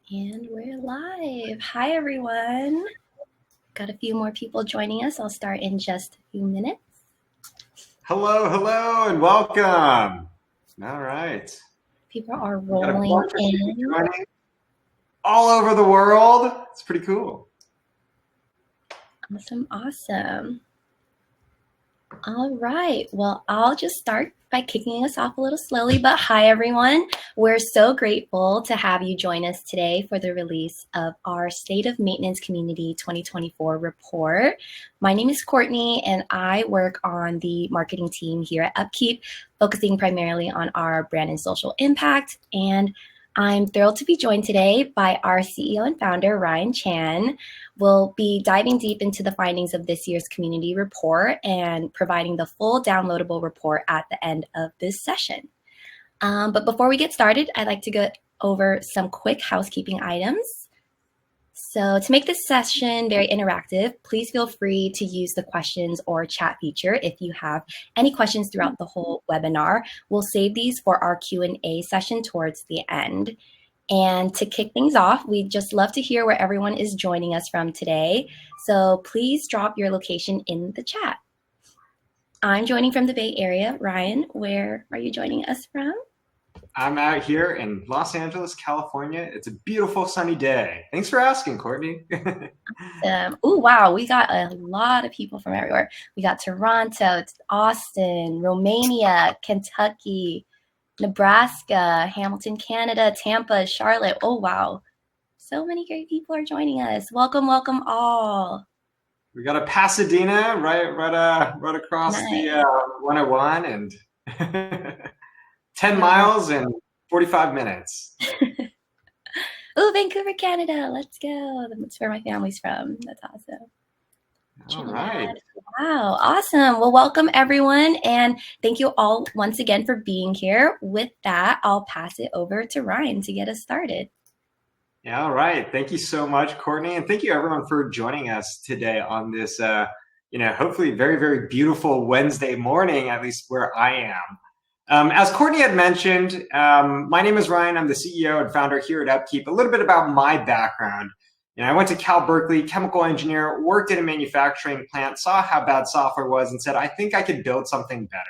And we're live. Hi, everyone. Got a few more people joining us. I'll start in just a few minutes. Hello, and welcome. All right. People are We got a rolling bunch of people in. joining all over the world. It's pretty cool. Awesome. All right. Well, I'll just start by kicking us off a little slowly, but hi, everyone. We're so grateful to have you join us today for the release of our State of Maintenance Community 2024 report. My name is Courtney, and I work on the marketing team here at UpKeep, focusing primarily on our brand and social impact. And I'm thrilled to be joined today by our CEO and founder, Ryan Chan. We'll be diving deep into the findings of this year's community report and providing the full downloadable report at the end of this session. But before we get started, I'd like to go over some quick housekeeping items. So to make this session very interactive, please feel free to use the questions or chat feature if you have any questions throughout the whole webinar. We'll save these for our Q&A session towards the end. And to kick things off, we'd just love to hear where everyone is joining us from today. So please drop your location in the chat. I'm joining from the Bay Area. Ryan, where are you joining us from? I'm out here in Los Angeles, California. It's a beautiful sunny day. Thanks for asking, Courtney. Oh, wow. We got a lot of people from everywhere. We got Toronto, Austin, Romania, Kentucky, Nebraska, Hamilton, Canada, Tampa, Charlotte. Oh, wow. So many great people are joining us. Welcome, welcome all. We got a Pasadena right across the 101 and 10 miles and 45 minutes. Oh, Vancouver, Canada. Let's go. That's where my family's from. That's awesome. All right. Wow, awesome. Well, welcome everyone. And thank you all once again for being here. With that, I'll pass it over to Ryan to get us started. Yeah, all right. Thank you so much, Courtney. And thank you everyone for joining us today on this, hopefully very, very beautiful Wednesday morning, at least where I am. As Courtney had mentioned, my name is Ryan. I'm the CEO and founder here at UpKeep. A little bit about my background. I went to Cal Berkeley, chemical engineer, worked in a manufacturing plant, saw how bad software was and said, I think I could build something better.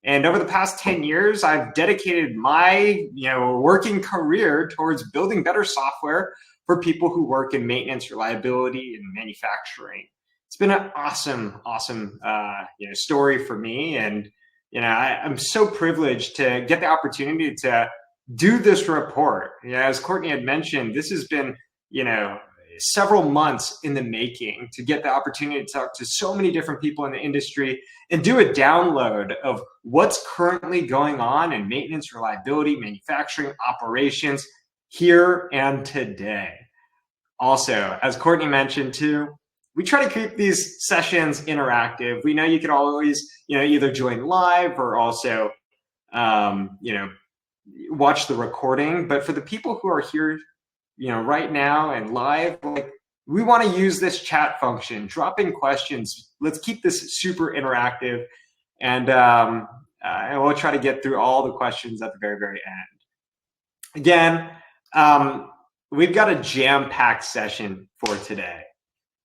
And over the past 10 years, I've dedicated my working career towards building better software for people who work in maintenance, reliability, and manufacturing. It's been an awesome story for me. And I'm so privileged to get the opportunity to do this report. As Courtney had mentioned, this has been, several months in the making to get the opportunity to talk to so many different people in the industry and do a download of what's currently going on in maintenance, reliability, manufacturing, operations here and today. Also, as Courtney mentioned too, we try to keep these sessions interactive. We know you can always, either join live or also, watch the recording. But for the people who are here, right now and live, we want to use this chat function, drop in questions. Let's keep this super interactive, and we'll try to get through all the questions at the very, very end. Again, we've got a jam-packed session for today.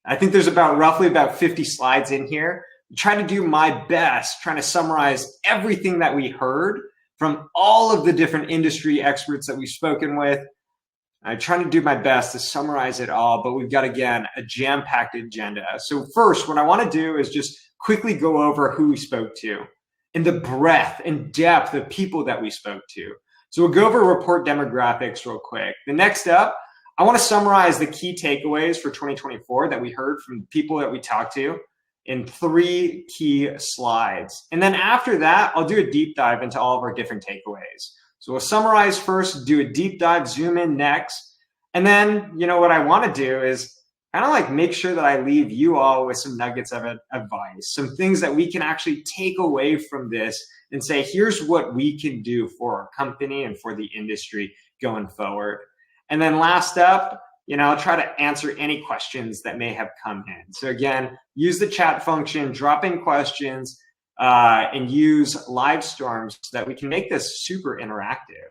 I think there's roughly about 50 slides in here. I'm trying to do my best, trying to summarize everything that we heard from all of the different industry experts that we've spoken with. I'm trying to do my best to summarize it all, but we've got, again, a jam-packed agenda. So first, what I want to do is just quickly go over who we spoke to and the breadth and depth of people that we spoke to. So we'll go over report demographics real quick. The next up, I want to summarize the key takeaways for 2024 that we heard from people that we talked to in 3 key slides. And then after that, I'll do a deep dive into all of our different takeaways. So we'll summarize first, do a deep dive, zoom in next. And then, what I want to do is kind of make sure that I leave you all with some nuggets of advice, some things that we can actually take away from this and say, here's what we can do for our company and for the industry going forward. And then last up, I'll try to answer any questions that may have come in. So again, use the chat function, drop in questions, and use live storms so that we can make this super interactive.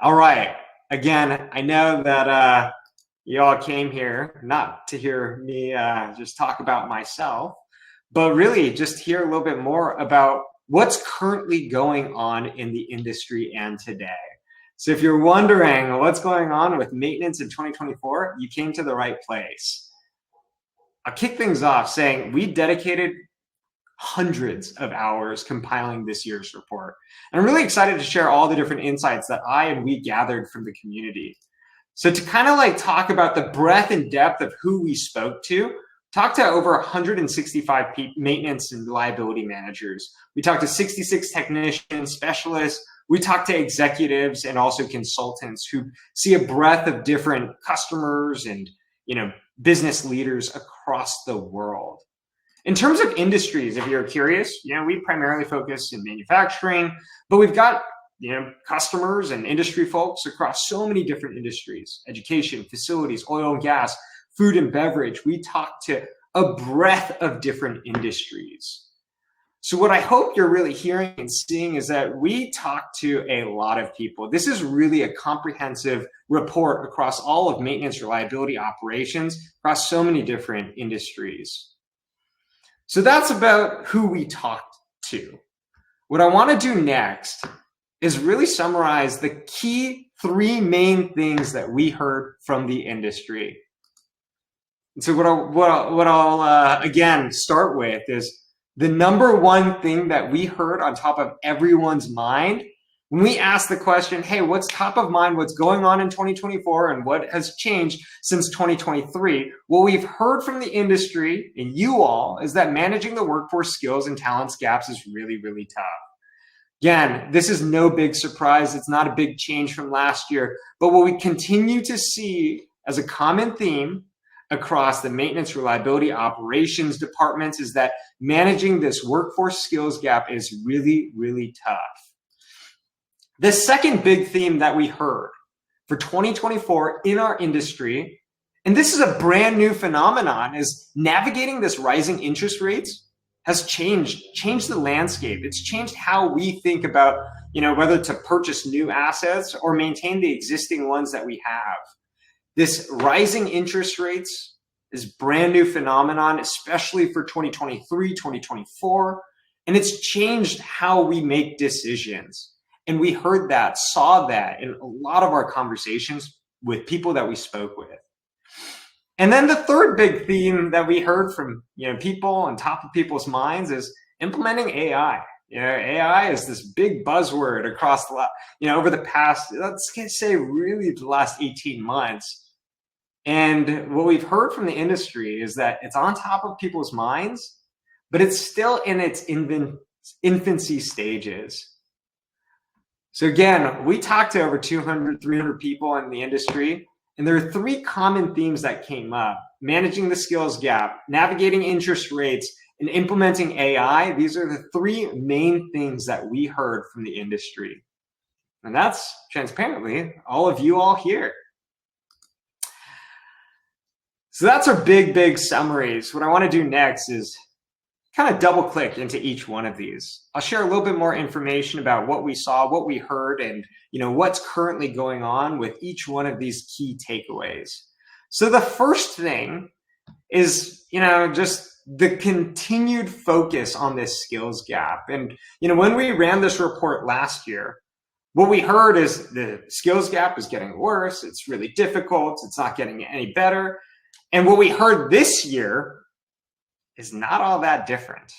All right. again, I know that you all came here not to hear me just talk about myself, but really just hear a little bit more about what's currently going on in the industry and today. So if you're wondering what's going on with maintenance in 2024, you came to the right place. I'll kick things off saying we dedicated hundreds of hours compiling this year's report. And I'm really excited to share all the different insights that I and we gathered from the community. So to kind of like talk about the breadth and depth of who we spoke to, talked to over 165 maintenance and reliability managers. We talked to 66 technicians, specialists. We talked to executives and also consultants who see a breadth of different customers and, business leaders across the world. In terms of industries, if you're curious, we primarily focus in manufacturing, but we've got customers and industry folks across so many different industries: education, facilities, oil and gas, food and beverage. We talk to a breadth of different industries. So what I hope you're really hearing and seeing is that we talk to a lot of people. This is really a comprehensive report across all of maintenance reliability operations across so many different industries. So that's about who we talked to. What I want to do next is really summarize the key three main things that we heard from the industry. And so what I'll again start with is the number one thing that we heard on top of everyone's mind when we asked the question, hey, what's top of mind, what's going on in 2024 and what has changed since 2023? What we've heard from the industry and you all is that managing the workforce skills and talents gaps is really, really tough. Again, this is no big surprise. It's not a big change from last year, but what we continue to see as a common theme across the maintenance reliability operations departments is that managing this workforce skills gap is really, really tough. The second big theme that we heard for 2024 in our industry, and this is a brand new phenomenon, is navigating this rising interest rates has changed the landscape. It's changed how we think about, whether to purchase new assets or maintain the existing ones that we have. This rising interest rates is brand new phenomenon, especially for 2023, 2024, and it's changed how we make decisions. And we heard that, saw that in a lot of our conversations with people that we spoke with. And then the third big theme that we heard from people on top of people's minds is implementing AI. AI is this big buzzword across over the past, let's say really the last 18 months. And what we've heard from the industry is that it's on top of people's minds, but it's still in its infancy stages. So again, we talked to over 200, 300 people in the industry, and there are three common themes that came up: managing the skills gap, navigating interest rates, and implementing AI. These are the three main things that we heard from the industry. And that's transparently all of you all here. So that's our big summaries. What I want to do next is kind of double click into each one of these. I'll share a little bit more information about what we saw, what we heard, and what's currently going on with each one of these key takeaways. So the first thing is, just the continued focus on this skills gap. And, when we ran this report last year, what we heard is the skills gap is getting worse. It's really difficult. It's not getting any better. And what we heard this year is not all that different.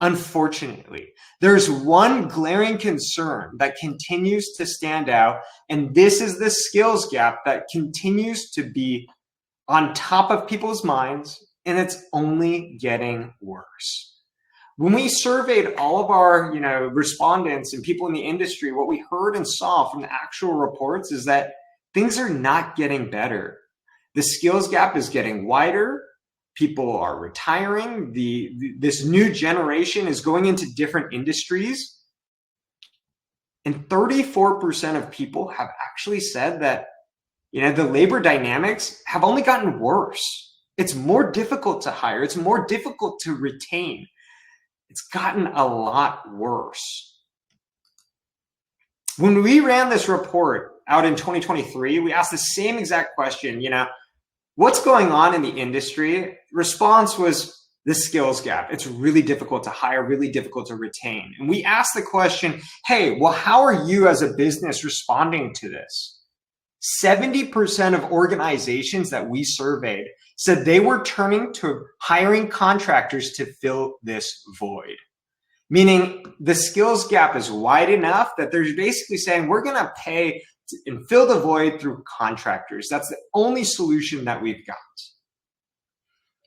Unfortunately, there's one glaring concern that continues to stand out, and this is the skills gap that continues to be on top of people's minds, and it's only getting worse. When we surveyed all of our, respondents and people in the industry, what we heard and saw from the actual reports is that things are not getting better. The skills gap is getting wider. People are retiring. This new generation is going into different industries. And 34% of people have actually said that, the labor dynamics have only gotten worse. It's more difficult to hire. It's more difficult to retain. It's gotten a lot worse. When we ran this report out in 2023, we asked the same exact question, what's going on in the industry? Response was the skills gap. It's really difficult to hire, really difficult to retain. And we asked the question, hey, well, how are you as a business responding to this? 70% of organizations that we surveyed said they were turning to hiring contractors to fill this void. Meaning the skills gap is wide enough that they're basically saying we're going to pay and fill the void through contractors. That's the only solution that we've got.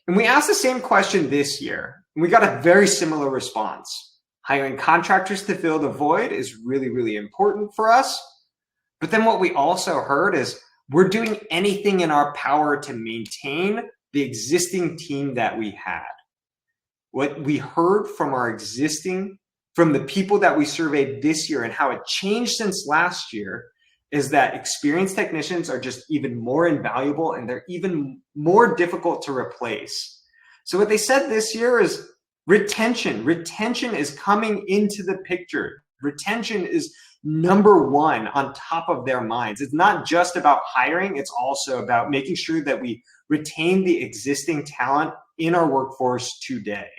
And we asked the same question this year, and we got a very similar response. Hiring contractors to fill the void is really, really important for us. But then what we also heard is we're doing anything in our power to maintain the existing team that we had. What we heard from the people that we surveyed this year and how it changed since last year is that experienced technicians are just even more invaluable and they're even more difficult to replace. So what they said this year is retention. Retention is coming into the picture. Retention is number one on top of their minds. It's not just about hiring, it's also about making sure that we retain the existing talent in our workforce today.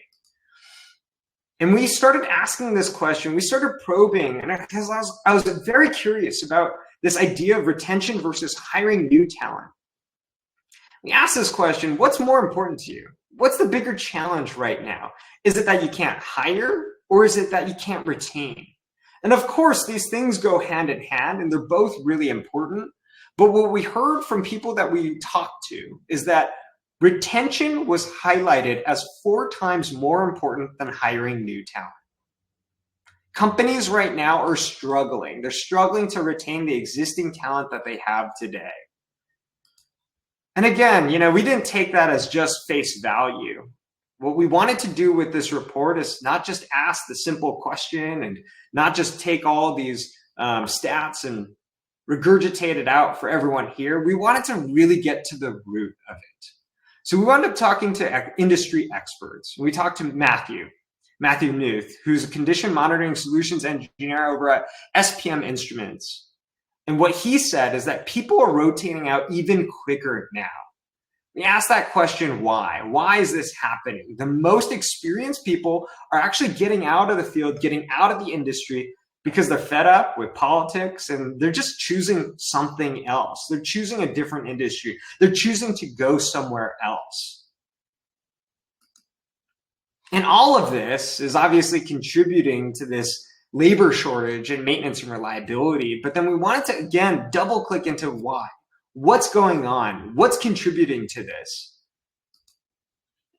And we started asking this question, we started probing, and because I was very curious about this idea of retention versus hiring new talent. We asked this question, what's more important to you? What's the bigger challenge right now? Is it that you can't hire, or is it that you can't retain? And of course, these things go hand in hand, and they're both really important. But what we heard from people that we talked to is that retention was highlighted as 4 times more important than hiring new talent. Companies right now are struggling. They're struggling to retain the existing talent that they have today. And again, we didn't take that as just face value. What we wanted to do with this report is not just ask the simple question and not just take all these stats and regurgitate it out for everyone here. We wanted to really get to the root of it. So we wound up talking to industry experts. We talked to Matthew Knuth, who's a condition monitoring solutions engineer over at SPM Instruments. And what he said is that people are rotating out even quicker now. We asked that question, why? Why is this happening? The most experienced people are actually getting out of the field, getting out of the industry because they're fed up with politics and they're just choosing something else. They're choosing a different industry. They're choosing to go somewhere else. And all of this is obviously contributing to this labor shortage in maintenance and reliability. But then we wanted to, again, double click into why. What's going on? What's contributing to this?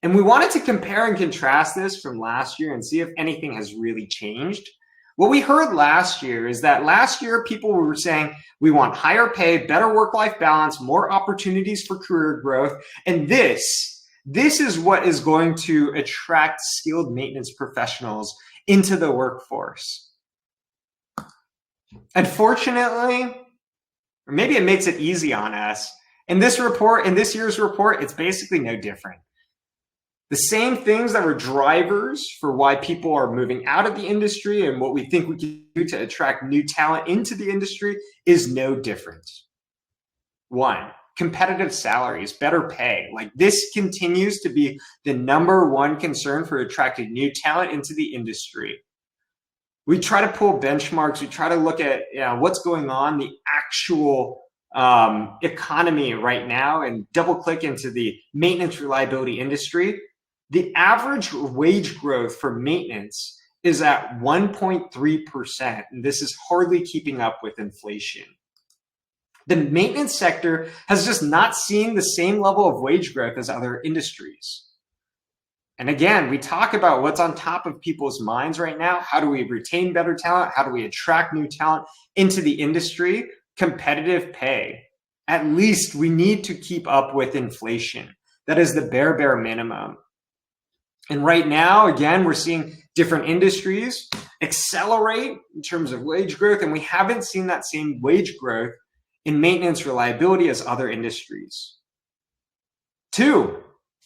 And we wanted to compare and contrast this from last year and see if anything has really changed. What we heard last year is that last year people were saying we want higher pay, better work-life balance, more opportunities for career growth. And this is what is going to attract skilled maintenance professionals into the workforce. Unfortunately, or maybe it makes it easy on us. In this year's report, it's basically no different. The same things that were drivers for why people are moving out of the industry and what we think we can do to attract new talent into the industry is no different. 1, competitive salaries, better pay. Like this continues to be the number one concern for attracting new talent into the industry. We try to pull benchmarks. We try to look at what's going on, the actual economy right now, and double click into the maintenance reliability industry. The average wage growth for maintenance is at 1.3%, and this is hardly keeping up with inflation. The maintenance sector has just not seen the same level of wage growth as other industries. And again, we talk about what's on top of people's minds right now. How do we retain better talent? How do we attract new talent into the industry? Competitive pay. At least we need to keep up with inflation. That is the bare minimum. And right now, again, we're seeing different industries accelerate in terms of wage growth, and we haven't seen that same wage growth in maintenance reliability as other industries. 2,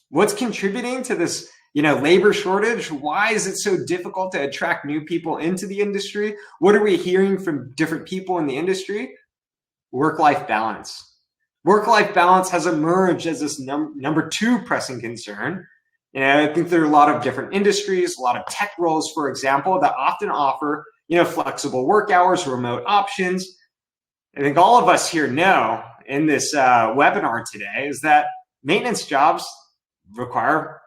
what's contributing to this labor shortage? Why is it so difficult to attract new people into the industry? What are we hearing from different people in the industry? work-life balance. Work-life balance has emerged as this number two pressing concern. I think there are a lot of different industries, a lot of tech roles, for example, that often offer, flexible work hours, remote options. I think all of us here know in this webinar today is that maintenance jobs require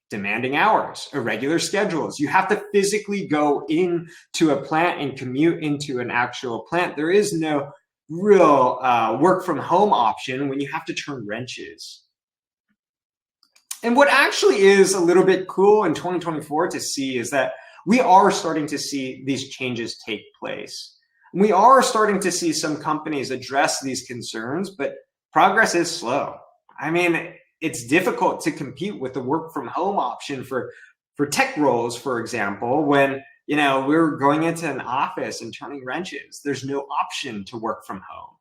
demanding hours, irregular schedules. You have to physically go into a plant and commute into an actual plant. There is no real work from home option when you have to turn wrenches. And what actually is a little bit cool in 2024 to see is that we are starting to see these changes take place. We are starting to see some companies address these concerns, but progress is slow. I mean, it's difficult to compete with the work from home option for tech roles, for example, when we're going into an office and turning wrenches. There's no option to work from home.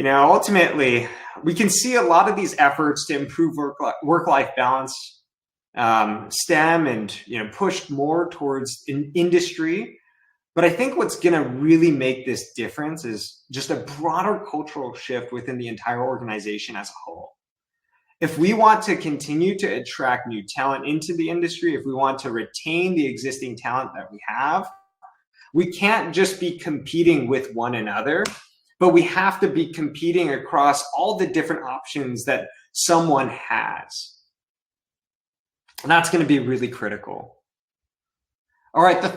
Ultimately, we can see a lot of these efforts to improve work-life balance stem and push more towards industry. But I think what's going to really make this difference is just a broader cultural shift within the entire organization as a whole. If we want to continue to attract new talent into the industry, if we want to retain the existing talent that we have, we can't just be competing with one another, but we have to be competing across all the different options that someone has. And that's going to be really critical. All right, the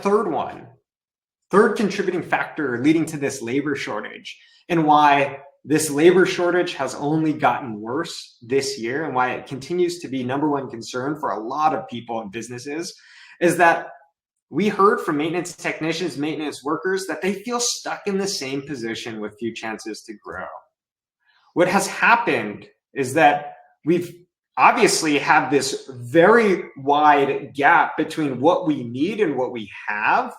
third contributing factor leading to this labor shortage, and why this labor shortage has only gotten worse this year and why it continues to be number one concern for a lot of people and businesses, is that we heard from maintenance technicians, maintenance workers, that they feel stuck in the same position with few chances to grow. What has happened is that we've obviously have this very wide gap between what we need and what we have.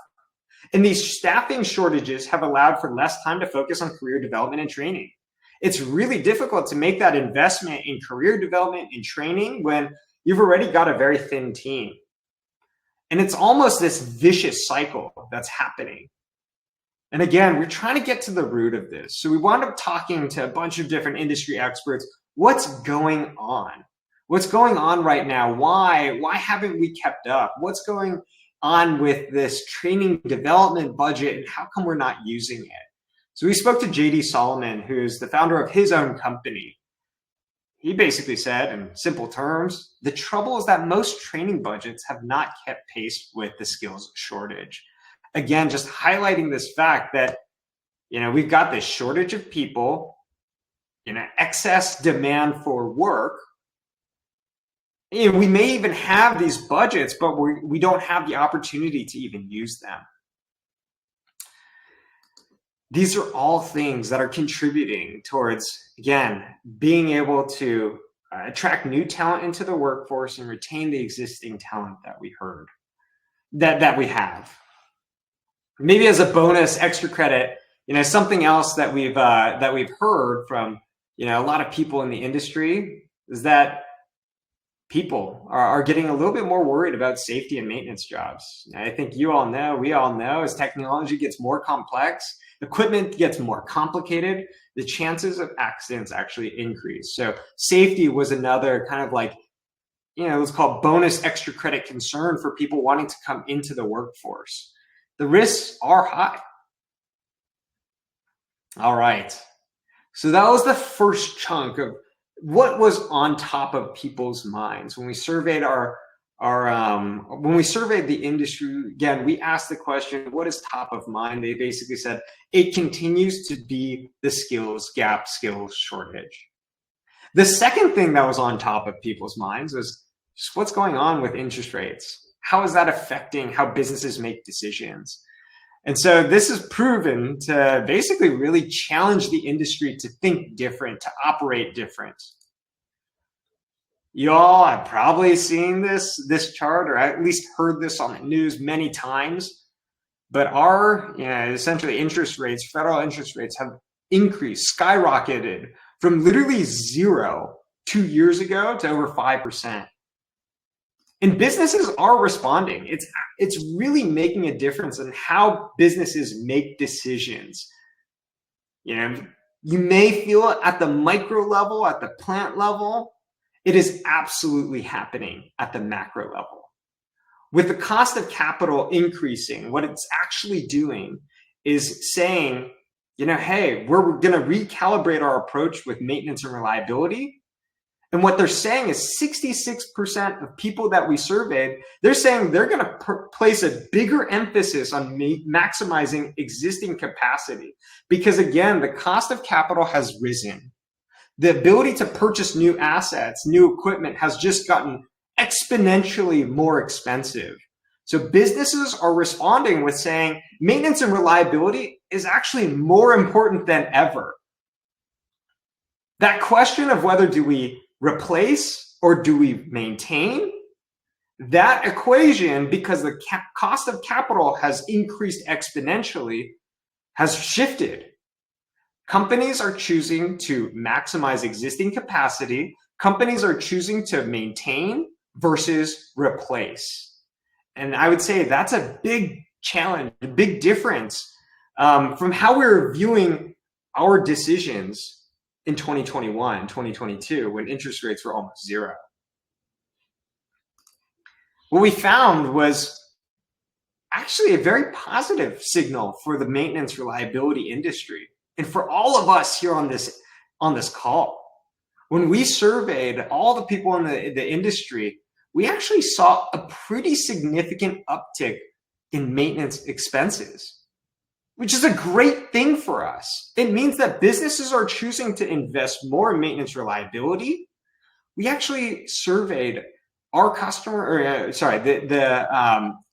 And these staffing shortages have allowed for less time to focus on career development and training. It's really difficult to make that investment in career development and training when you've already got a very thin team. And it's almost this vicious cycle that's happening. And again, we're trying to get to the root of this. So we wound up talking to a bunch of different industry experts. What's going on? What's going on right now? Why haven't we kept up? What's going on with this training development budget, and how come we're not using it? So we spoke to JD Solomon, who's the founder of his own company. He basically said, in simple terms, the trouble is that most training budgets have not kept pace with the skills shortage. Again, just highlighting this fact that, we've got this shortage of people, excess demand for work. We may even have these budgets, but we don't have the opportunity to even use them. These are all things that are contributing towards, again, being able to attract new talent into the workforce and retain the existing talent that we we have. Maybe as a bonus, extra credit, something else that we've heard from a lot of people in the industry is that people are getting a little bit more worried about safety and maintenance jobs. I think we all know, as technology gets more complex, equipment gets more complicated, the chances of accidents actually increase. So safety was another kind of let's call bonus extra credit concern for people wanting to come into the workforce. The risks are high. All right. So that was the first chunk of what was on top of people's minds when we surveyed when we surveyed the industry. Again, we asked the question, what is top of mind? They basically said it continues to be the skills gap, skills shortage. The second thing that was on top of people's minds was just what's going on with interest rates. How is that affecting how businesses make decisions? And so this is proven to basically really challenge the industry to think different, to operate different. You all have probably seen this chart, or at least heard this on the news many times. But our essentially interest rates, federal interest rates, have increased, skyrocketed from literally 0 2 years ago to over 5%. And businesses are responding. It's really making a difference in how businesses make decisions. You may feel it at the micro level, at the plant level. It is absolutely happening at the macro level. With the cost of capital increasing, what it's actually doing is saying, hey, we're going to recalibrate our approach with maintenance and reliability. And what they're saying is 66% of people that we surveyed, they're saying they're going to place a bigger emphasis on maximizing existing capacity. Because again, the cost of capital has risen. The ability to purchase new assets, new equipment has just gotten exponentially more expensive. So businesses are responding with saying maintenance and reliability is actually more important than ever. That question of whether do we replace or do we maintain, that equation, because the cost of capital has increased exponentially, has shifted. Companies are choosing to maximize existing capacity. Companies are choosing to maintain versus replace. And I would say that's a big challenge, a big difference from how we're viewing our decisions in 2021, 2022, when interest rates were almost zero. What we found was actually a very positive signal for the maintenance reliability industry and for all of us here on this call. When we surveyed all the people in the industry, we actually saw a pretty significant uptick in maintenance expenses, which is a great thing for us. It means that businesses are choosing to invest more in maintenance reliability. We actually surveyed our the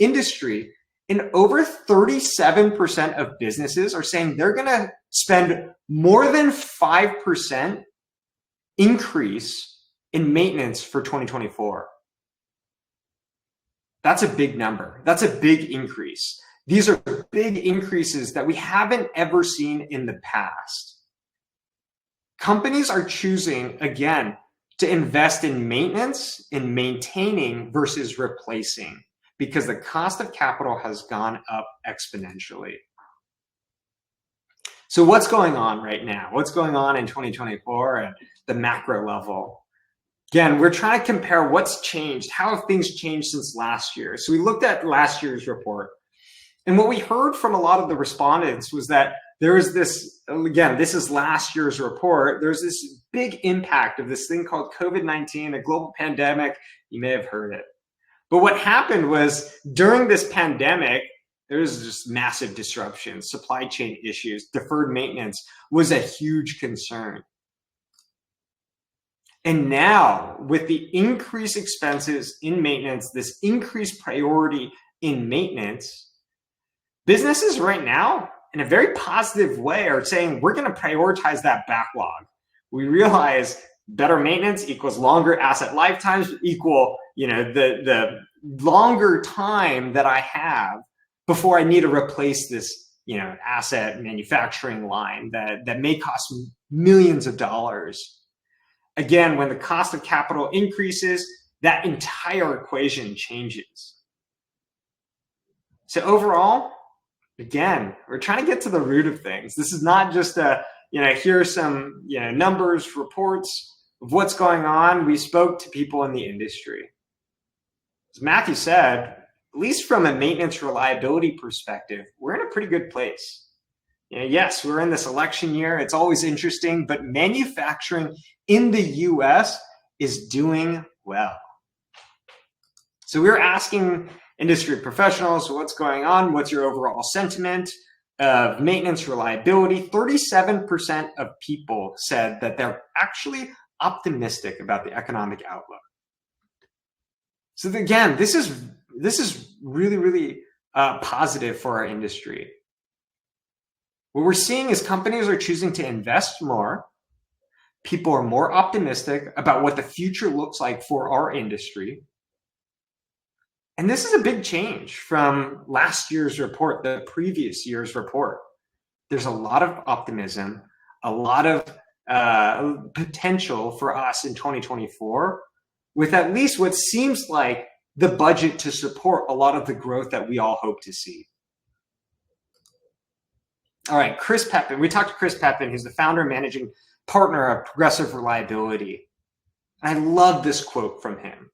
industry, and over 37% of businesses are saying they're going to spend more than 5% increase in maintenance for 2024. That's a big number. That's a big increase. These are big increases that we haven't ever seen in the past. Companies are choosing, again, to invest in maintenance, in maintaining versus replacing, because the cost of capital has gone up exponentially. So what's going on right now? What's going on in 2024 at the macro level? Again, we're trying to compare what's changed, how have things changed since last year. So we looked at last year's report. And what we heard from a lot of the respondents was that there is this, again, this is last year's report, there's this big impact of this thing called COVID-19, a global pandemic. You may have heard it. But what happened was during this pandemic, there was just massive disruptions, supply chain issues, deferred maintenance was a huge concern. And now, with the increased expenses in maintenance, this increased priority in maintenance, businesses right now, in a very positive way, are saying we're going to prioritize that backlog. We realize better maintenance equals longer asset lifetimes, equal the longer time that I have before I need to replace this asset manufacturing line that may cost millions of dollars. Again, when the cost of capital increases, that entire equation changes. So overall, again, we're trying to get to the root of things. This is not just here are some numbers, reports of what's going on. We spoke to people in the industry. As Matthew said, at least from a maintenance reliability perspective, we're in a pretty good place. Yes, we're in this election year. It's always interesting, but manufacturing in the US is doing well. So we're asking industry professionals, what's going on? What's your overall sentiment of maintenance reliability? 37% of people said that they're actually optimistic about the economic outlook. So again, this is really, really positive for our industry. What we're seeing is companies are choosing to invest more. People are more optimistic about what the future looks like for our industry. And this is a big change from last year's report, the previous year's report. There's a lot of optimism, a lot of potential for us in 2024, with at least what seems like the budget to support a lot of the growth that we all hope to see. All right, Chris Pepin. We talked to Chris Pepin, who's the founder and managing partner of Progressive Reliability. I love this quote from him.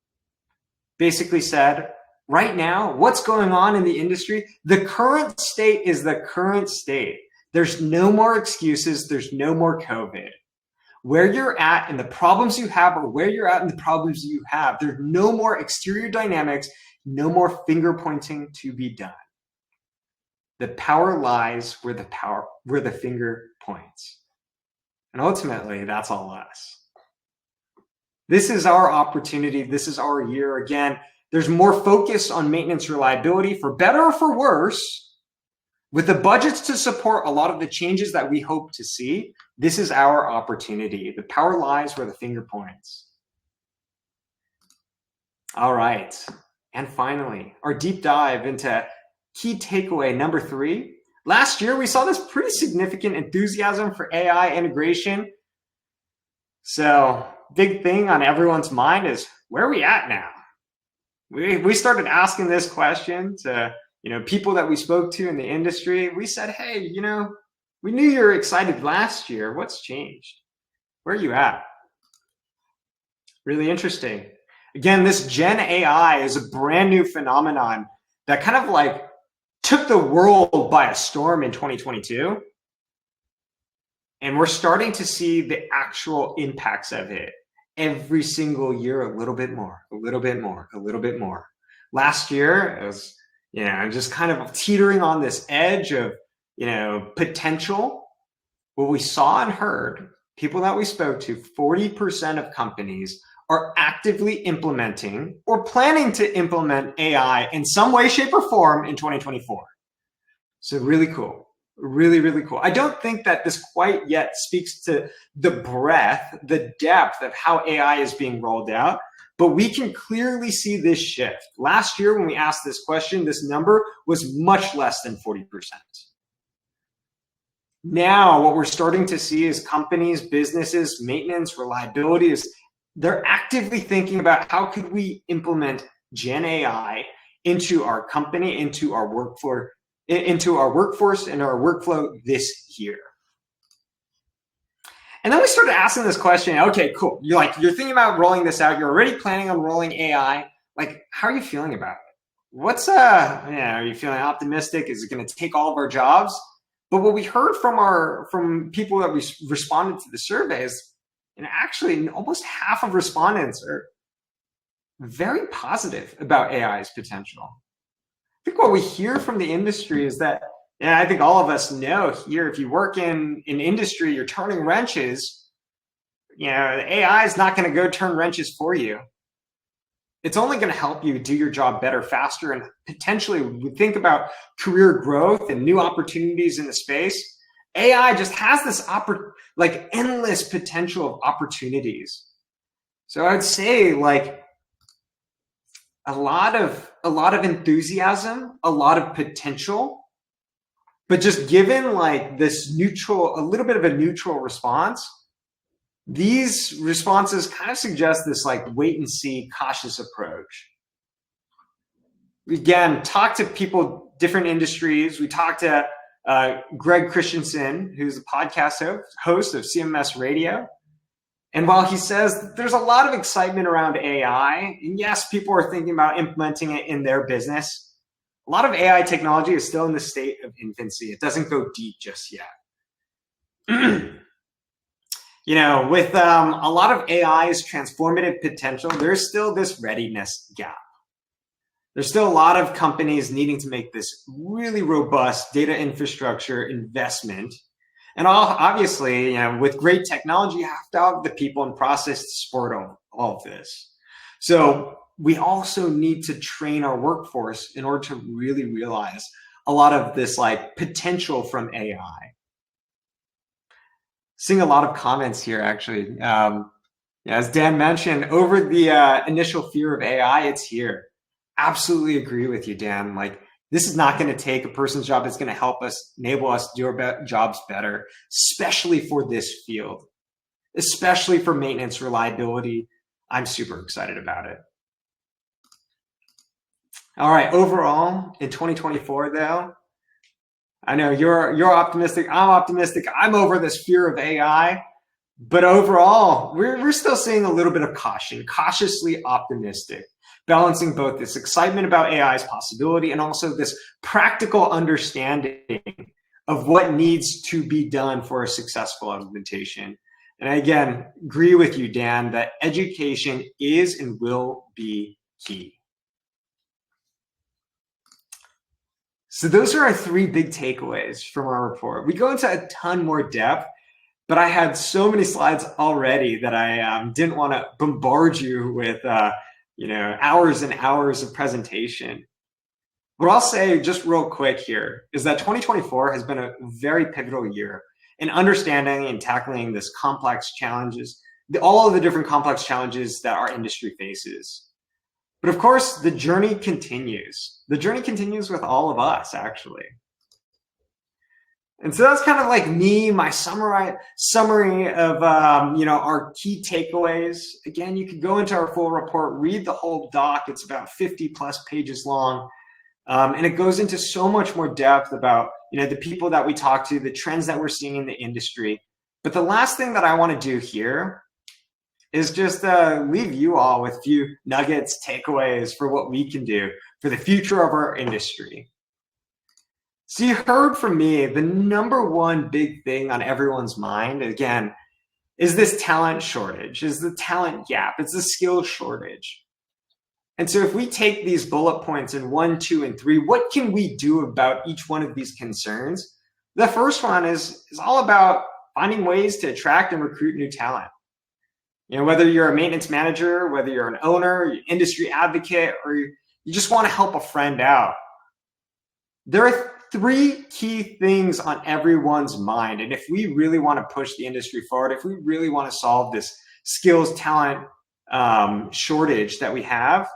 Basically said, right now, what's going on in the industry? The current state is the current state. There's no more excuses. There's no more COVID. Where you're at and the problems you have, or where you're at and the problems you have, there's no more exterior dynamics, no more finger pointing to be done. The power lies where the finger points. And ultimately, that's all us. This is our opportunity. This is our year. Again, there's more focus on maintenance reliability, for better or for worse. With the budgets to support a lot of the changes that we hope to see, this is our opportunity. The power lies where the finger points. All right. And finally, our deep dive into key takeaway number 3. Last year, we saw this pretty significant enthusiasm for AI integration. So, big thing on everyone's mind is, where are we at now? We started asking this question to people that we spoke to in the industry. We said, hey, we knew you were excited last year. What's changed? Where are you at? Really interesting. Again, this Gen AI is a brand new phenomenon that kind of like took the world by a storm in 2022. And we're starting to see the actual impacts of it every single year, a little bit more, a little bit more, a little bit more. Last year, it was, just kind of teetering on this edge of, potential. What we saw and heard, people that we spoke to, 40% of companies are actively implementing or planning to implement AI in some way, shape, or form in 2024. So really cool. Really, really cool. I don't think that this quite yet speaks to the breadth, the depth of how AI is being rolled out, but we can clearly see this shift. Last year, when we asked this question, this number was much less than 40%. Now, what we're starting to see is companies, businesses, maintenance, reliability, they're actively thinking about how could we implement Gen AI into our company, into our workforce and our workflow this year. And then we started asking this question, okay, cool. You're thinking about rolling this out. You're already planning on rolling AI. Like, how are you feeling about it? What's, are you feeling optimistic? Is it going to take all of our jobs? But what we heard from people that we responded to the surveys, and actually almost half of respondents are very positive about AI's potential. I think what we hear from the industry is that, and I think all of us know here, if you work in industry, you're turning wrenches, AI is not going to go turn wrenches for you. It's only going to help you do your job better, faster, and potentially we think about career growth and new opportunities in the space. AI just has this endless potential of opportunities. So I would say a lot of enthusiasm, a lot of potential, but just given this a little bit of a neutral response, these responses kind of suggest this wait and see, cautious approach. Again, talk to people, different industries. We talked to Greg Christensen, who's the podcast host of CMS Radio. And while he says there's a lot of excitement around AI, and yes, people are thinking about implementing it in their business, a lot of AI technology is still in the state of infancy. It doesn't go deep just yet. With a lot of AI's transformative potential, there's still this readiness gap. There's still a lot of companies needing to make this really robust data infrastructure investment. And obviously, with great technology, you have to have the people and process to support all of this. So we also need to train our workforce in order to really realize a lot of this potential from AI. Seeing a lot of comments here, actually. As Dan mentioned, over the initial fear of AI, it's here. Absolutely agree with you, Dan. This is not going to take a person's job. It's going to help us, enable us to do our jobs better, especially for this field, especially for maintenance reliability. I'm super excited about it. All right, overall, in 2024, though, I know you're optimistic. I'm optimistic. I'm over this fear of AI, but overall, we're still seeing a little bit of caution, cautiously optimistic, balancing both this excitement about AI's possibility and also this practical understanding of what needs to be done for a successful implementation. And I, again, agree with you, Dan, that education is and will be key. So those are our three big takeaways from our report. We go into a ton more depth, but I had so many slides already that I didn't want to bombard you with hours and hours of presentation. What I'll say just real quick here is that 2024 has been a very pivotal year in understanding and tackling this complex challenges, all of the different complex challenges that our industry faces. But of course, the journey continues. The journey continues with all of us, actually. And so that's kind of like me, my summary of our key takeaways. Again, you can go into our full report, read the whole doc. It's about 50 plus pages long. And it goes into so much more depth about the people that we talk to, the trends that we're seeing in the industry. But the last thing that I want to do here is just leave you all with a few nuggets, takeaways for what we can do for the future of our industry. So you heard from me, the number one big thing on everyone's mind, again, is this talent shortage, is the talent gap, it's the skill shortage. And so if we take these bullet points in 1, 2, and 3, what can we do about each one of these concerns? The first one is all about finding ways to attract and recruit new talent. Whether you're a maintenance manager, whether you're an owner, industry advocate, or you just want to help a friend out. There are 3 key things on everyone's mind. And if we really want to push the industry forward, if we really want to solve this skills talent shortage that we have,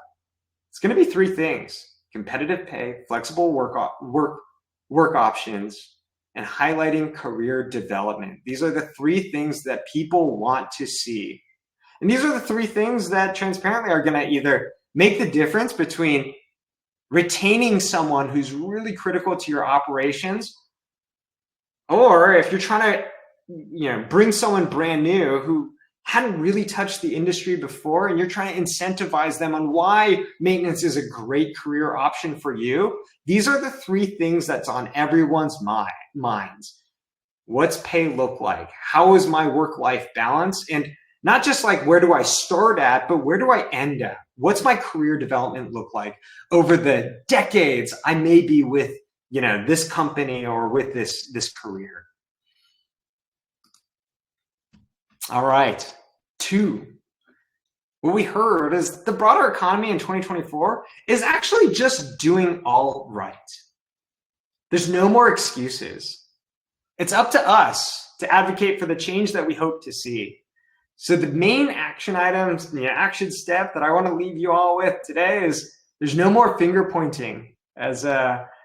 it's going to be 3 things: competitive pay, flexible work options, and highlighting career development. These are the 3 things that people want to see. And these are the 3 things that transparently are going to either make the difference between retaining someone who's really critical to your operations, or if you're trying to bring someone brand new who hadn't really touched the industry before and you're trying to incentivize them on why maintenance is a great career option for you. These are the 3 things that's on everyone's minds. What's pay look like? How is my work-life balance? And not just like, where do I start at, but where do I end at? What's my career development look like over the decades I may be with, this company or with this career? All right. 2, what we heard is the broader economy in 2024 is actually just doing all right. There's no more excuses. It's up to us to advocate for the change that we hope to see. So the main action items, the action step that I want to leave you all with today is there's no more finger pointing, as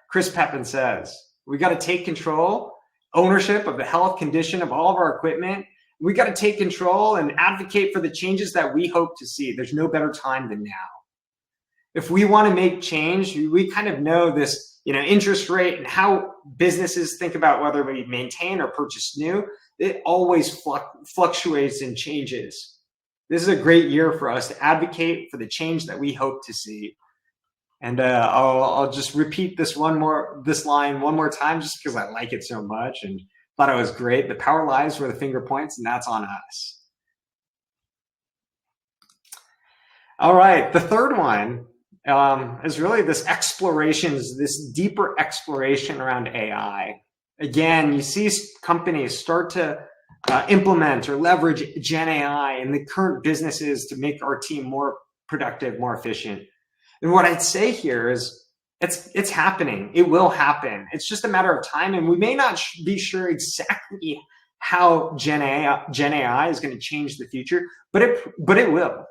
Chris Pepin says. We got to take control, ownership of the health condition of all of our equipment. We got to take control and advocate for the changes that we hope to see. There's no better time than now. If we want to make change, we kind of know this, interest rate and how businesses think about whether we maintain or purchase new. It always fluctuates and changes. This is a great year for us to advocate for the change that we hope to see. And I'll just repeat this line one more time, just because I like it so much and thought it was great. The power lies where the finger points, and that's on us. All right, the third one is really this deeper exploration around AI. Again, you see companies start to implement or leverage Gen AI in the current businesses to make our team more productive, more efficient. And what I'd say here is it's happening. It will happen. It's just a matter of time. And we may not be sure exactly how Gen AI is going to change the future, but it will.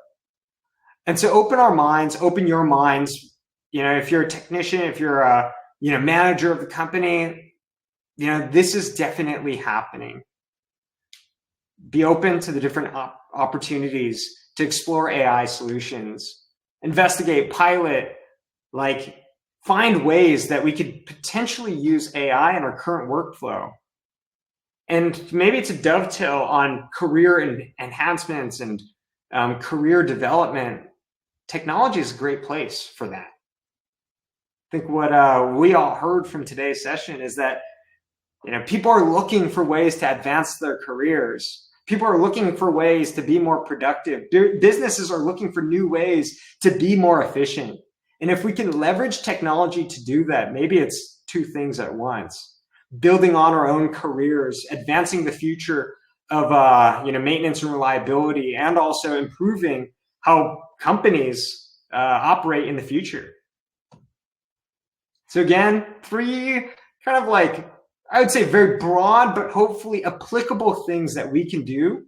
And so open your minds. If you're a technician, if you're a manager of the company, this is definitely happening. Be open to the different opportunities to explore AI solutions. Investigate, pilot, find ways that we could potentially use AI in our current workflow. And maybe to dovetail on career enhancements and career development, technology is a great place for that. I think what we all heard from today's session is that people are looking for ways to advance their careers. People are looking for ways to be more productive. Businesses are looking for new ways to be more efficient. And if we can leverage technology to do that, maybe it's two things at once. Building on our own careers, advancing the future of maintenance and reliability, and also improving how companies operate in the future. So again, three kind of like, I would say very broad, but hopefully applicable things that we can do,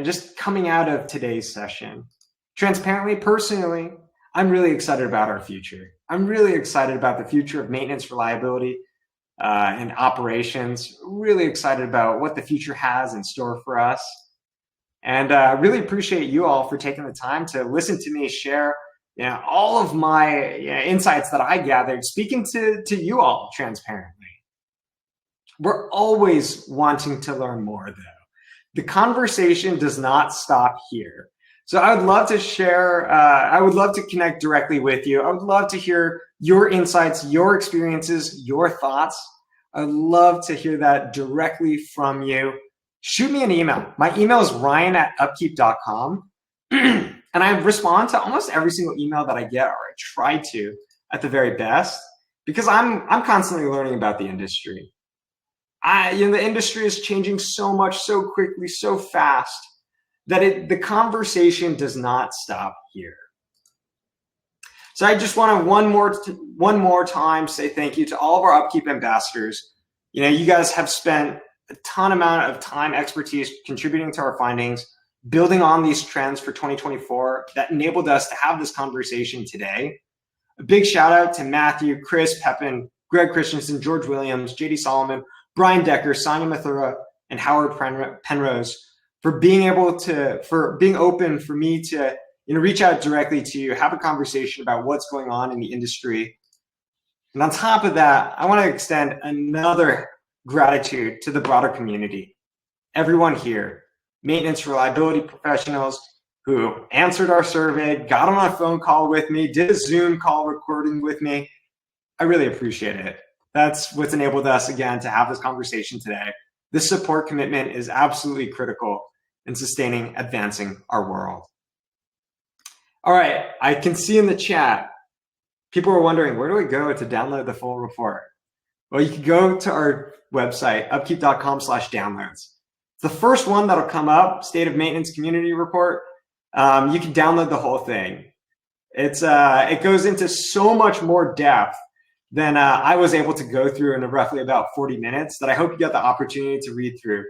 just coming out of today's session. Transparently, personally, I'm really excited about our future. I'm really excited about the future of maintenance, reliability, and operations. Really excited about what the future has in store for us. And I really appreciate you all for taking the time to listen to me share all of my insights that I gathered, speaking to you all transparently. We're always wanting to learn more, though. The conversation does not stop here. So I would love to share, I would love to connect directly with you. I would love to hear your insights, your experiences, your thoughts. I'd love to hear that directly from you. Shoot me an email. My email is ryan@upkeep.com. And I respond to almost every single email that I get, or I try to at the very best, because I'm constantly learning about the industry. The industry is changing so much, so quickly, so fast that the conversation does not stop here. So I just want to one more time say thank you to all of our Upkeep ambassadors. You guys have spent a ton amount of time, expertise, contributing to our findings, building on these trends for 2024 that enabled us to have this conversation today. A big shout out to Matthew, Chris Pepin, Greg Christensen, George Williams, JD Solomon, Brian Decker, Sonia Mathura, and Howard Penrose for being open for me to reach out directly to you, have a conversation about what's going on in the industry. And on top of that, I want to extend another gratitude to the broader community. Everyone here, maintenance reliability professionals who answered our survey, got on a phone call with me, did a Zoom call recording with me. I really appreciate it. That's what's enabled us, again, to have this conversation today. This support commitment is absolutely critical in advancing our world. All right, I can see in the chat, people are wondering, where do we go to download the full report? Well, you can go to our website, upkeep.com/downloads. It's the first one that'll come up, State of Maintenance Community Report. You can download the whole thing. It goes into so much more depth than I was able to go through in roughly about 40 minutes that I hope you got the opportunity to read through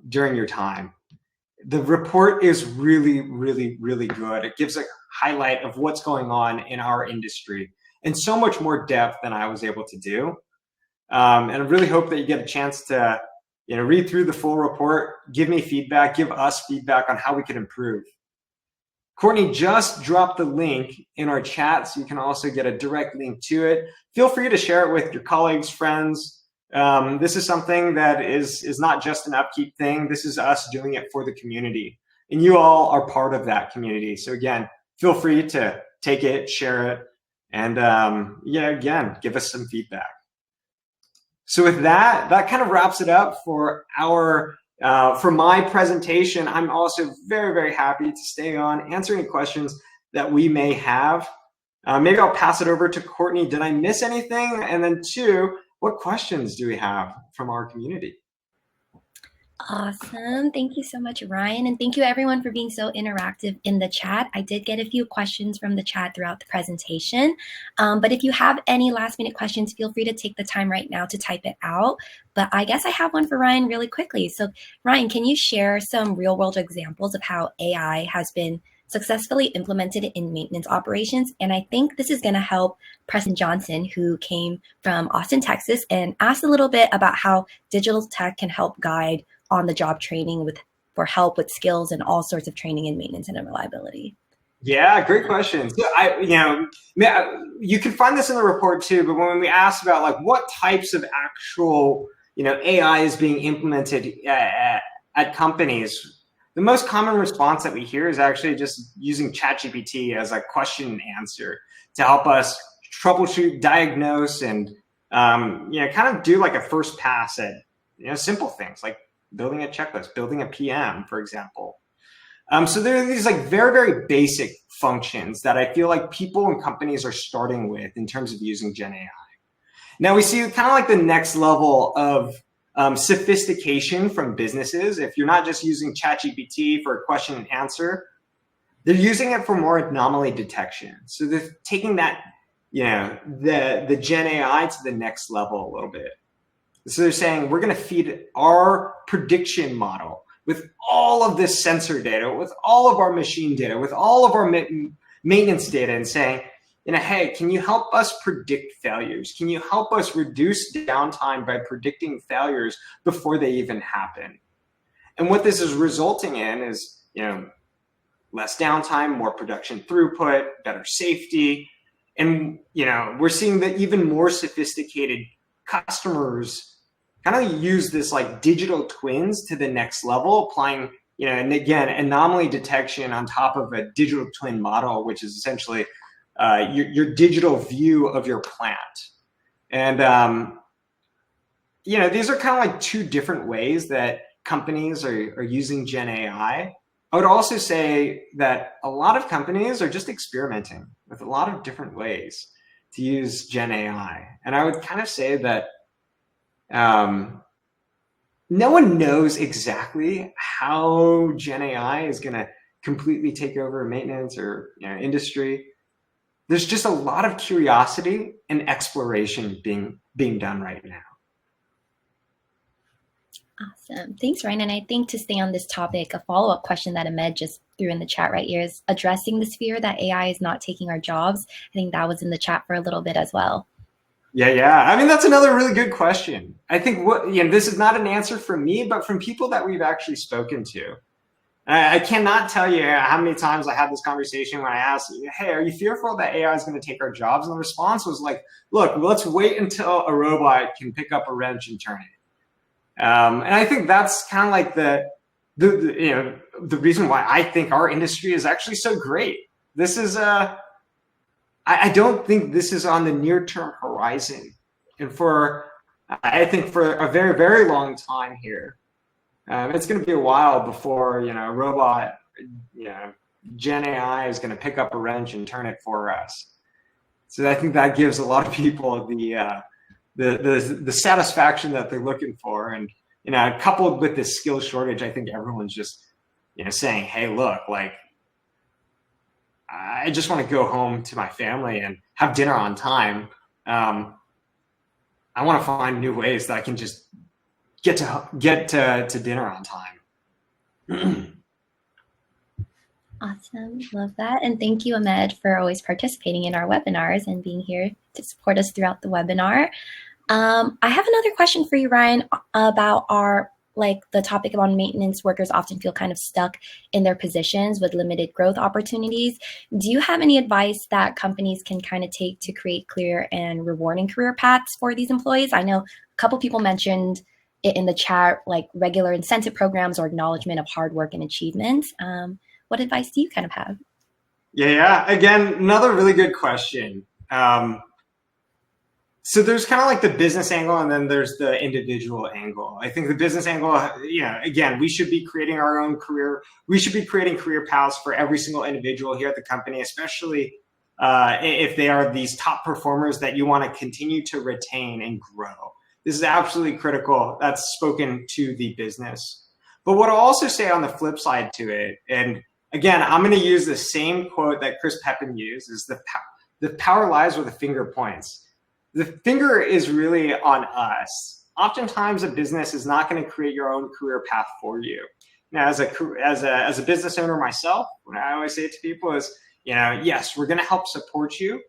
during your time. The report is really, really, really good. It gives a highlight of what's going on in our industry in so much more depth than I was able to do. And I really hope that you get a chance to read through the full report, give me feedback, give us feedback on how we can improve. Courtney just dropped the link in our chat, so you can also get a direct link to it. Feel free to share it with your colleagues, friends. This is something that is not just an Upkeep thing. This is us doing it for the community. And you all are part of that community. So again, feel free to take it, share it, and again, give us some feedback. So with that kind of wraps it up for for my presentation. I'm also very, very happy to stay on, answer any questions that we may have. Maybe I'll pass it over to Courtney. Did I miss anything? And then two, what questions do we have from our community? Awesome. Thank you so much, Ryan. And thank you everyone for being so interactive in the chat. I did get a few questions from the chat throughout the presentation. But if you have any last minute questions, feel free to take the time right now to type it out. But I guess I have one for Ryan really quickly. So Ryan, can you share some real world examples of how AI has been successfully implemented in maintenance operations? And I think this is going to help Preston Johnson, who came from Austin, Texas, and asked a little bit about how digital tech can help guide on the job training for help with skills and all sorts of training in maintenance and reliability. Yeah, great question. So you can find this in the report too, but when we asked about like what types of actual, AI is being implemented at companies, the most common response that we hear is actually just using ChatGPT as a question and answer to help us troubleshoot, diagnose, and kind of do like a first pass at simple things like building a checklist, building a PM, for example. So there are these like very, very basic functions that I feel like people and companies are starting with in terms of using Gen AI. Now we see kind of like the next level of sophistication from businesses. If you're not just using ChatGPT for a question and answer, they're using it for more anomaly detection. So they're taking that, the Gen AI to the next level a little bit. So they're saying we're going to feed our prediction model with all of this sensor data, with all of our machine data, with all of our maintenance data, and saying, hey, can you help us predict failures? Can you help us reduce downtime by predicting failures before they even happen? And what this is resulting in is, less downtime, more production throughput, better safety. And, we're seeing that even more sophisticated customers kind of use this like digital twins to the next level, applying, and again, anomaly detection on top of a digital twin model, which is essentially your digital view of your plant. And, these are kind of like two different ways that companies are using Gen AI. I would also say that a lot of companies are just experimenting with a lot of different ways to use Gen AI. And I would kind of say that no one knows exactly how Gen AI is going to completely take over maintenance or industry. There's just a lot of curiosity and exploration being done right now. Awesome. Thanks, Ryan. And I think to stay on this topic, a follow-up question that Ahmed just threw in the chat right here is addressing this fear that AI is not taking our jobs. I think that was in the chat for a little bit as well. Yeah. I mean, that's another really good question. I think this is not an answer from me, but from people that we've actually spoken to. I cannot tell you how many times I had this conversation when I asked, hey, are you fearful that AI is going to take our jobs? And the response was like, look, let's wait until a robot can pick up a wrench and turn it. And I think that's kind of like the reason why I think our industry is actually so great. This is I don't think this is on the near-term horizon, and I think for a very, very long time here, it's going to be a while before a robot, Gen AI is going to pick up a wrench and turn it for us. So I think that gives a lot of people the satisfaction that they're looking for, and coupled with this skill shortage, I think everyone's just saying, hey, look, like I just want to go home to my family and have dinner on time. I want to find new ways that I can just get to dinner on time. Awesome. Love that. And thank you, Ahmed, for always participating in our webinars and being here to support us throughout the webinar. I have another question for you, Ryan, about the topic about maintenance workers often feel kind of stuck in their positions with limited growth opportunities. Do you have any advice that companies can kind of take to create clear and rewarding career paths for these employees? I know a couple people mentioned it in the chat, like regular incentive programs or acknowledgement of hard work and achievements. What advice do you kind of have? Yeah. Again, another really good question. So there's kind of like the business angle, and then there's the individual angle. I think the business angle, again, we should be creating our own career. We should be creating career paths for every single individual here at the company, especially if they are these top performers that you want to continue to retain and grow. This is absolutely critical. That's spoken to the business. But what I'll also say on the flip side to it, and again, I'm going to use the same quote that Chris Pepin used, is the power lies where the finger points. The finger is really on us. Oftentimes, a business is not going to create your own career path for you. Now, as a business owner myself, what I always say to people is, yes, we're going to help support you,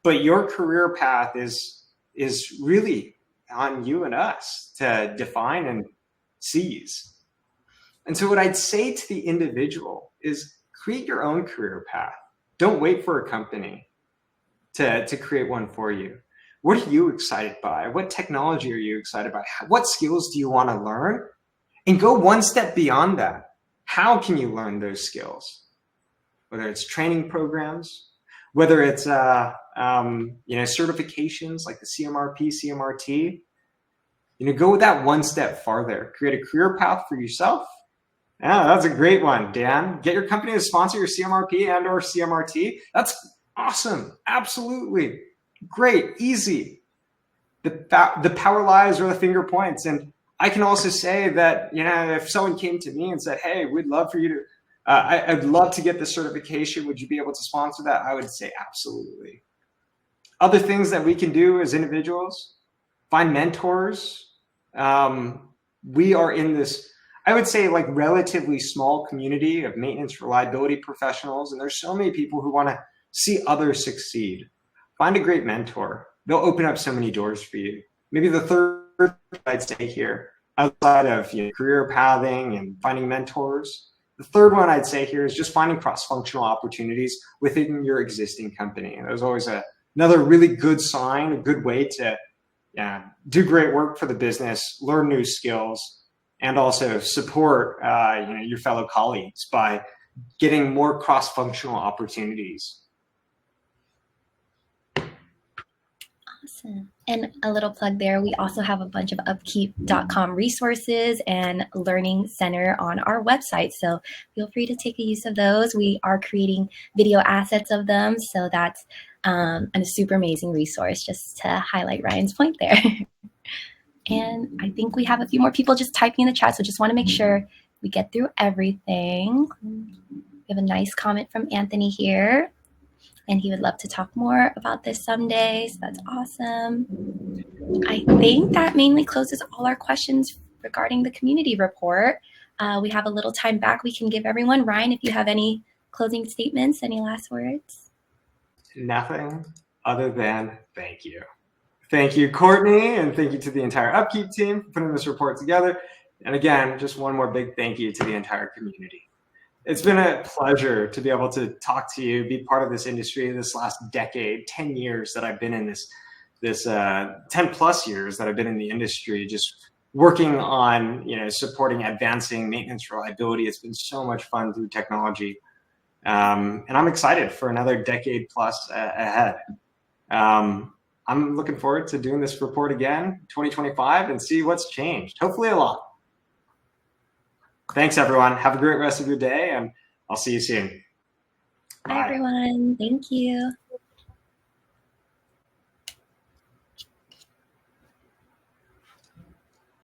but your career path is really on you and us to define and seize. And so what I'd say to the individual is create your own career path. Don't wait for a company to create one for you. What are you excited by? What technology are you excited by? What skills do you want to learn? And go one step beyond that. How can you learn those skills? Whether it's training programs, whether it's certifications like the CMRP, CMRT, go that one step farther. Create a career path for yourself. Yeah, that's a great one, Dan. Get your company to sponsor your CMRP and or CMRT. That's awesome. Absolutely. Great. Easy. The power lies where the finger points. And I can also say that, if someone came to me and said, hey, we'd love for you to, I'd love to get this certification. Would you be able to sponsor that? I would say absolutely. Other things that we can do as individuals, find mentors. We are in this, I would say, like relatively small community of maintenance reliability professionals. And there's so many people who want to see others succeed. Find a great mentor. They'll open up so many doors for you. Maybe the third I'd say here, outside of career pathing and finding mentors, the third one I'd say here is just finding cross-functional opportunities within your existing company. And there's always another really good sign, a good way to do great work for the business, learn new skills, and also support your fellow colleagues by getting more cross-functional opportunities. Awesome. And a little plug there, we also have a bunch of upkeep.com resources and learning center on our website. So feel free to take a use of those. We are creating video assets of them. So that's a super amazing resource, just to highlight Ryan's point there. And I think we have a few more people just typing in the chat. So just want to make sure we get through everything. We have a nice comment from Anthony here, and he would love to talk more about this someday. So that's awesome. I think that mainly closes all our questions regarding the community report. We have a little time back we can give everyone. Ryan, if you have any closing statements, any last words? Nothing other than thank you. Thank you, Courtney, and thank you to the entire Upkeep team for putting this report together. And again, just one more big thank you to the entire community. It's been a pleasure to be able to talk to you, be part of this industry this last decade, 10 years that I've been in this 10 plus years that I've been in the industry, just working on, supporting advancing maintenance reliability. It's been so much fun through technology. And I'm excited for another decade plus ahead. I'm looking forward to doing this report again, 2025, and see what's changed. Hopefully a lot. Thanks, everyone. Have a great rest of your day, and I'll see you soon. Bye, everyone. Thank you.